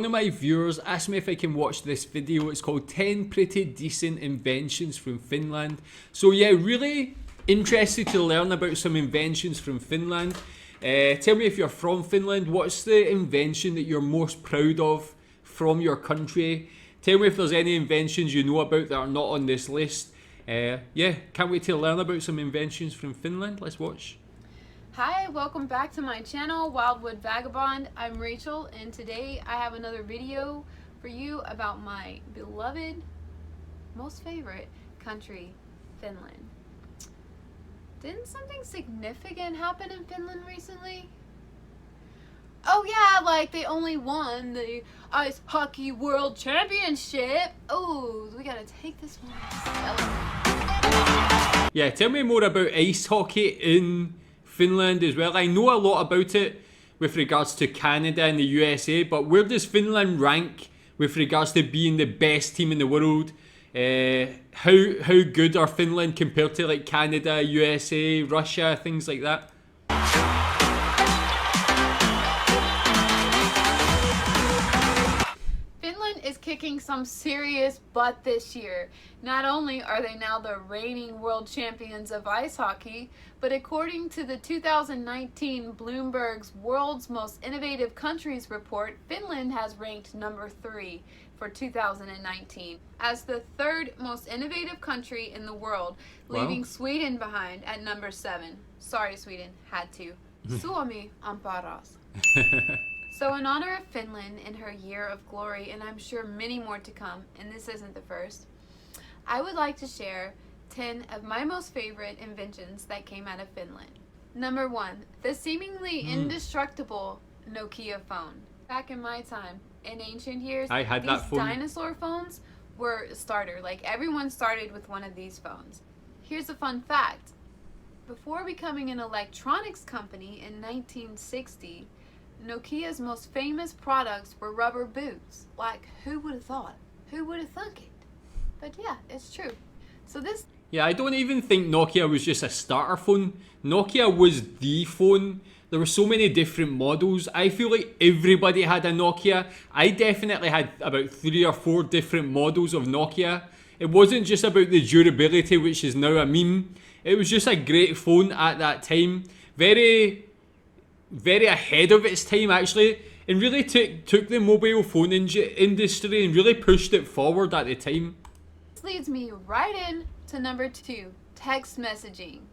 one of my viewers asked me if I can watch this video. It's called 10 Pretty Decent Inventions from Finland. So yeah, really interested to learn about some inventions from Finland. Tell me if you're from Finland, what's the invention that you're most proud of from your country? Tell me if there's any inventions you know about that are not on this list. Yeah, can't wait to learn about some inventions from Finland. Let's watch. Hi, welcome back to my channel, Wildwood Vagabond. I'm Rachel, and today I have another video for you about my beloved, most favorite country, Finland. Didn't something significant happen in Finland recently? Oh yeah, like they only won the Ice Hockey World Championship. Oh, we gotta take this one to celebrate. Yeah, tell me more about ice hockey in Finland as well. I know a lot about it with regards to Canada and the USA, but where does Finland rank with regards to being the best team in the world? How good are Finland compared to like Canada, USA, Russia, things like that? Is kicking some serious butt this year. Not only are they now the reigning world champions of ice hockey, but according to the 2019 Bloomberg's World's Most Innovative Countries report, Finland has ranked number 3 for 2019 as the third most innovative country in the world, leaving Sweden behind at number 7. Sorry, Sweden, had to. Suomi on paras. So in honor of Finland and her year of glory, and I'm sure many more to come, and this isn't the first, I would like to share 10 of my most favorite inventions that came out of Finland. Number 1, the seemingly indestructible Nokia phone. Back in my time, in ancient years, I had that phone. Dinosaur phones were a starter. Like everyone started with one of these phones. Here's a fun fact. Before becoming an electronics company in 1960, Nokia's most famous products were rubber boots. Like, who would have thought? Who would have thunk it? But yeah, it's true. So this... Yeah, I don't even think Nokia was just a starter phone. Nokia was the phone. There were so many different models. I feel like everybody had a Nokia. I definitely had about 3 or 4 different models of Nokia. It wasn't just about the durability, which is now a meme. It was just a great phone at that time. Very ahead of its time actually, and really took the mobile phone industry and really pushed it forward at the time. This leads me right in to number 2, text messaging.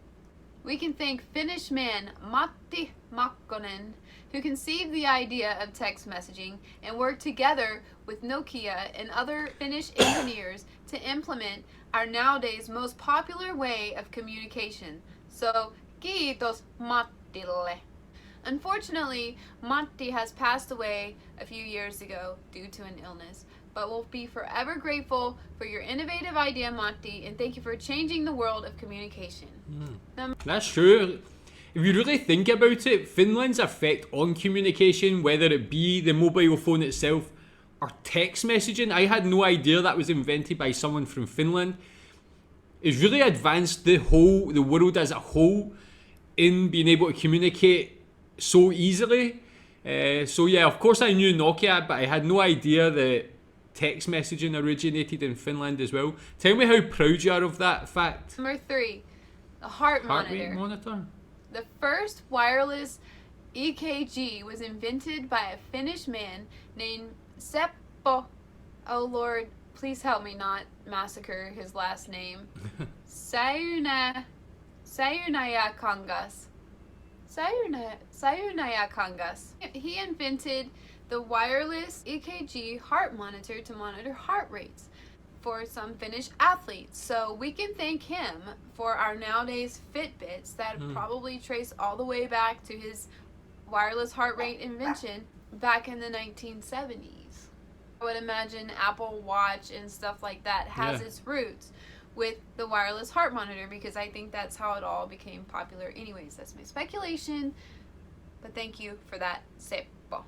We can thank Finnish man Matti Makkonen, who conceived the idea of text messaging and worked together with Nokia and other Finnish engineers to implement our nowadays most popular way of communication. So kiitos Mattille. Unfortunately, Matti has passed away a few years ago due to an illness, but we'll be forever grateful for your innovative idea, Matti, and thank you for changing the world of communication. That's true. If you really think about it, Finland's effect on communication, whether it be the mobile phone itself or text messaging, I had no idea that was invented by someone from Finland. It's really advanced the world as a whole in being able to communicate so easily. So yeah, of course I knew Nokia, but I had no idea that text messaging originated in Finland as well. Tell me how proud you are of that fact. Number 3, the heart rate monitor. monitor. The first wireless EKG was invented by a Finnish man named Seppo. Oh Lord, please help me not massacre his last name. Sayunayakangas. Sayunayakangas. He invented the wireless EKG heart monitor to monitor heart rates for some Finnish athletes. So we can thank him for our nowadays Fitbits that probably trace all the way back to his wireless heart rate invention back in the 1970s. I would imagine Apple Watch and stuff like that has its roots with the wireless heart monitor, because I think that's how it all became popular. Anyways, that's my speculation, but thank you for that, Seppo.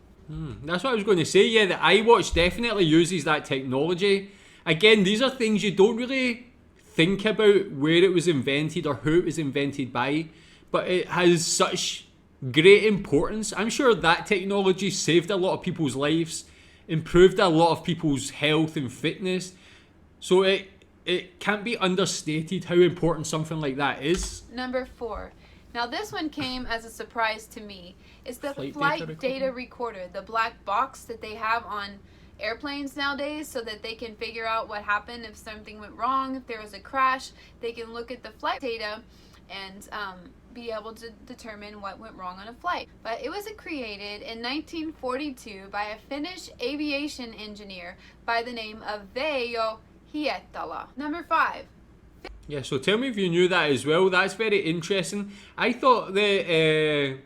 That's what I was going to say. Yeah, the iWatch definitely uses that technology. Again, these are things you don't really think about where it was invented or who it was invented by, but it has such great importance. I'm sure that technology saved a lot of people's lives. improved a lot of people's health and fitness. So it can't be understated how important something like that is. Number 4. Now this one came as a surprise to me. It's the Flight flight data data recorder, the black box that they have on airplanes nowadays so that they can figure out what happened if something went wrong, if there was a crash. They can look at the flight data and be able to determine what went wrong on a flight. But it was created in 1942 by a Finnish aviation engineer by the name of Veijo Hietala. Number 5. Yeah, so tell me if you knew that as well. That's very interesting. I thought that,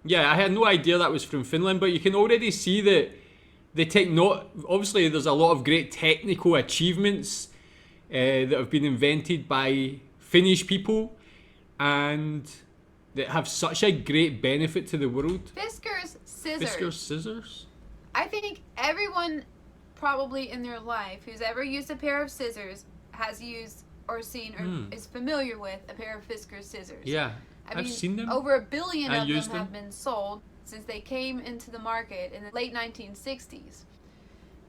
I had no idea that was from Finland, but you can already see that obviously there's a lot of great technical achievements that have been invented by Finnish people and that have such a great benefit to the world. Fisker's Scissors. Fisker Scissors? I think everyone probably in their life who's ever used a pair of scissors has used or seen or is familiar with a pair of Fisker Scissors. Yeah, I I've mean, seen them. Over 1 billion of used them have been sold since they came into the market in the late 1960s.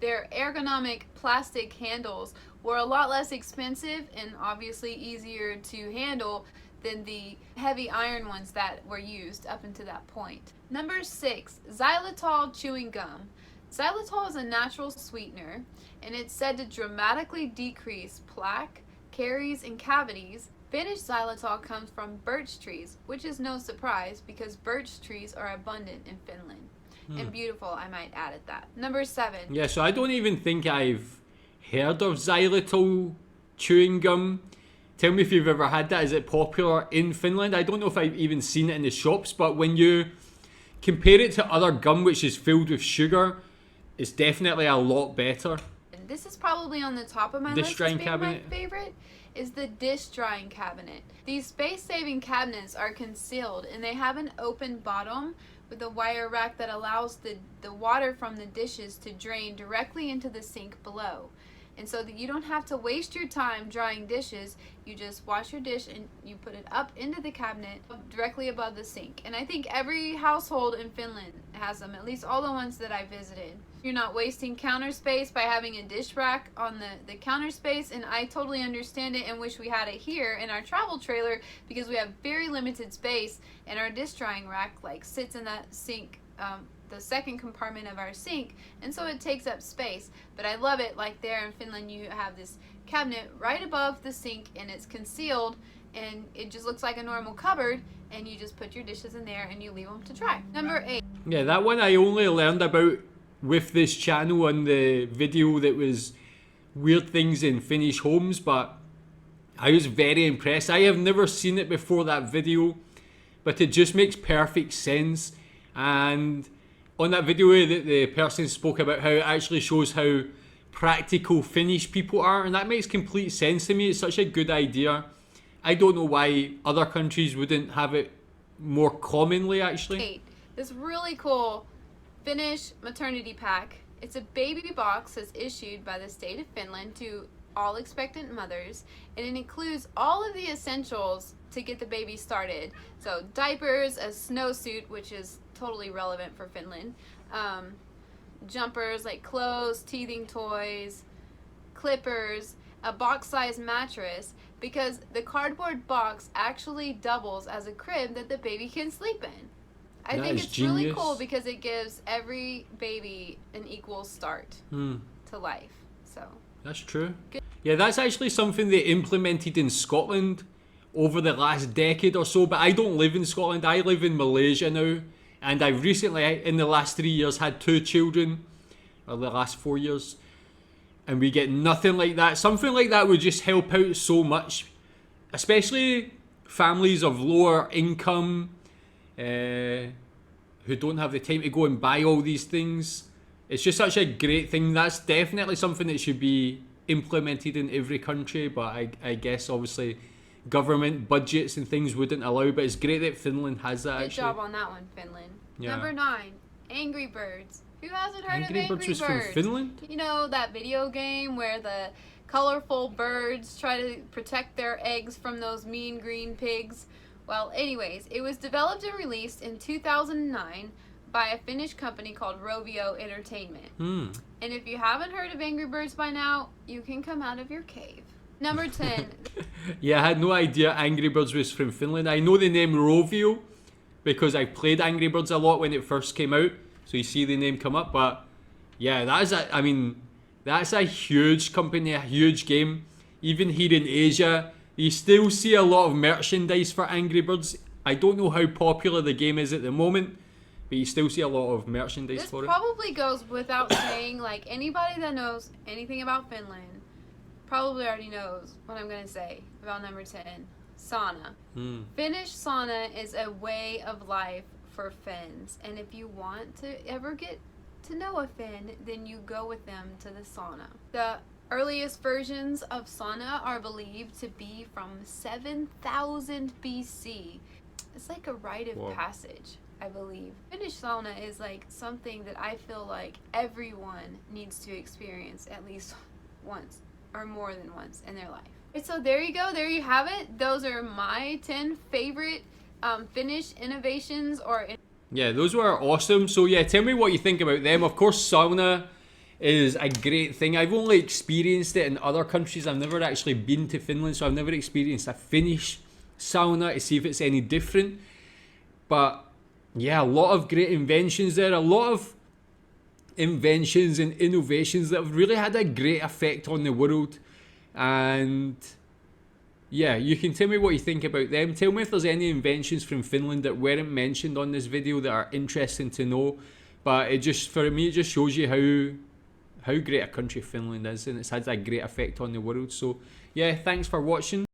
Their ergonomic plastic handles were a lot less expensive and obviously easier to handle than the heavy iron ones that were used up until that point. Number 6, xylitol chewing gum. Xylitol is a natural sweetener and it's said to dramatically decrease plaque, caries, and cavities. Finnish xylitol comes from birch trees, which is no surprise because birch trees are abundant in Finland. And beautiful, I might add at that. Number 7. Yeah, so I don't even think I've heard of xylitol chewing gum. Tell me if you've ever had that. Is it popular in Finland? I don't know if I've even seen it in the shops, but when you compare it to other gum which is filled with sugar, it's definitely a lot better. And this is probably on the top of my Dish list drying as being cabinet. my favorite, is the dish drying cabinet. These space-saving cabinets are concealed and they have an open bottom with a wire rack that allows the water from the dishes to drain directly into the sink below. And so that you don't have to waste your time drying dishes, you just wash your dish and you put it up into the cabinet directly above the sink. And I think every household in Finland has them, at least all the ones that I visited. You're not wasting counter space by having a dish rack on the counter space, and I totally understand it and wish we had it here in our travel trailer because we have very limited space and our dish drying rack sits in that sink, the second compartment of our sink, and so it takes up space. But I love it, like there in Finland you have this cabinet right above the sink and it's concealed and it just looks like a normal cupboard and you just put your dishes in there and you leave them to dry. Number 8. Yeah, that one I only learned about with this channel on the video that was weird things in Finnish homes, but I was very impressed. I have never seen it before that video, but it just makes perfect sense. And on that video, the person spoke about how it actually shows how practical Finnish people are, and that makes complete sense to me. It's such a good idea. I don't know why other countries wouldn't have it more commonly, actually. 8. This really cool Finnish maternity pack. It's a baby box that's issued by the state of Finland to all expectant mothers, and it includes all of the essentials to get the baby started. So diapers, a snowsuit, which is totally relevant for Finland, jumpers like clothes, teething toys, clippers, a box-sized mattress, because the cardboard box actually doubles as a crib that the baby can sleep in. I think it's really cool because it gives every baby an equal start to life. So that's true. Good. Yeah, that's actually something they implemented in Scotland over the last decade or so, but I don't live in Scotland. I live in Malaysia now, and I've recently, in the last 3 years, had 2 children, or the last 4 years, and we get nothing like that. Something like that would just help out so much, especially families of lower income, who don't have the time to go and buy all these things. It's just such a great thing. That's definitely something that should be implemented in every country, but I guess obviously government budgets and things wouldn't allow, but it's great that Finland has that. Good actually. job on that one, Finland. Yeah. Number 9, Angry Birds. Who hasn't heard Angry of Birds Angry was Birds? from Finland? You know that video game where the colorful birds try to protect their eggs from those mean green pigs? Well, anyways, it was developed and released in 2009 by a Finnish company called Rovio Entertainment. And if you haven't heard of Angry Birds by now, you can come out of your cave. Number 10. Yeah, I had no idea Angry Birds was from Finland. I know the name Rovio because I played Angry Birds a lot when it first came out. So you see the name come up. But yeah, that's a huge company, a huge game. Even here in Asia, you still see a lot of merchandise for Angry Birds. I don't know how popular the game is at the moment, but you still see a lot of merchandise This for it. probably goes without saying, like, anybody that knows anything about Finland probably already knows what I'm going to say about number 10, sauna. Finnish sauna is a way of life for Finns, and if you want to ever get to know a Finn, then you go with them to the sauna. The earliest versions of sauna are believed to be from 7000 BC. It's like a rite of passage, I believe. Finnish sauna is like something that I feel like everyone needs to experience at least once or more than once in their life. So there you go, there you have it. Those are my 10 favorite Finnish innovations Yeah, those were awesome. So yeah, tell me what you think about them. Of course, sauna is a great thing. I've only experienced it in other countries. I've never actually been to Finland, so I've never experienced a Finnish sauna to see if it's any different. But yeah, a lot of great inventions there. A lot of inventions and innovations that have really had a great effect on the world. And yeah, you can tell me what you think about them. Tell me if there's any inventions from Finland that weren't mentioned on this video that are interesting to know. But it just, for me, it just shows you how great a country Finland is, and it's had a great effect on the world. So yeah, thanks for watching.